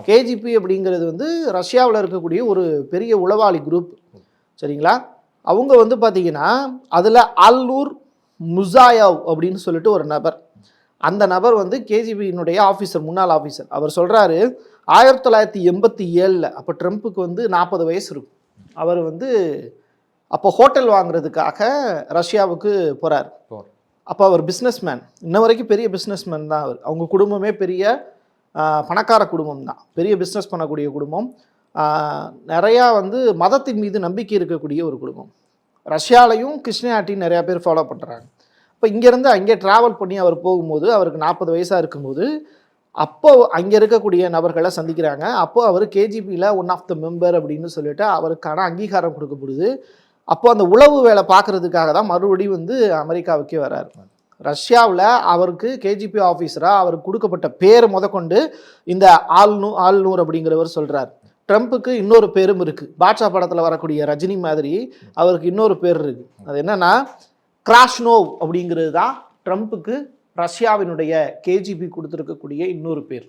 KGP அப்படிங்கிறது வந்து ரஷ்யாவில் இருக்கக்கூடிய ஒரு பெரிய உளவாளி குரூப். சரிங்களா? அவங்க வந்து பார்த்தீங்கன்னா அதில் அல்நூர் முசாயவ் அப்படின்னு சொல்லிட்டு ஒரு நபர். அந்த நபர் வந்து கேஜிபியினுடைய ஆஃபீஸர், முன்னாள் ஆஃபீஸர். அவர் சொல்கிறாரு 1987 அப்போ ட்ரம்ப்புக்கு வந்து 40 வயசு இருக்கும். அவர் வந்து அப்போ ஹோட்டல் வாங்குறதுக்காக ரஷ்யாவுக்கு போகிறார். அப்போ அவர் பிஸ்னஸ்மேன், இன்ன வரைக்கும் பெரிய பிஸ்னஸ்மேன் தான் அவர். அவங்க குடும்பமே பெரிய பணக்கார குடும்பம் தான், பெரிய பிஸ்னஸ் பண்ணக்கூடிய குடும்பம். நிறையா வந்து மதத்தின் மீது நம்பிக்கை இருக்கக்கூடிய ஒரு குடும்பம். ரஷ்யாலையும் கிறிஸ்டியானிட்டி நிறையா பேர் ஃபாலோ பண்ணுறாங்க. இப்போ இங்கேருந்து அங்கே ட்ராவல் பண்ணி அவர் போகும்போது அவருக்கு 40 வயசாக இருக்கும்போது அப்போ அங்கே இருக்கக்கூடிய நபர்களை சந்திக்கிறாங்க. அப்போ அவர் கேஜிபியில் ஒன் ஆஃப் த மெம்பர் அப்படின்னு சொல்லிட்டு அவருக்கான அங்கீகாரம் கொடுக்கப்படுது. அப்போ அந்த உளவு வேலை பார்க்குறதுக்காக தான் மறுபடியும் வந்து அமெரிக்காவுக்கே வர்றார். ரஷ்யாவில் அவருக்கு கேஜிபி ஆஃபீஸராக அவருக்கு கொடுக்கப்பட்ட பேர் முதற்கொண்டு இந்த ஆல்நூர் அப்படிங்கிறவர் சொல்கிறார். ட்ரம்ப்புக்கு இன்னொரு பேரும் இருக்குது. பாட்ஷா படத்தில் வரக்கூடிய ரஜினி மாதிரி அவருக்கு இன்னொரு பேர் இருக்குது. அது என்னென்னா கிராஷ்னோவ் அப்படிங்கிறது தான் ட்ரம்ப்புக்கு ரஷ்யாவினுடைய கேஜிபி கொடுத்துருக்கக்கூடிய இன்னொரு பேர்.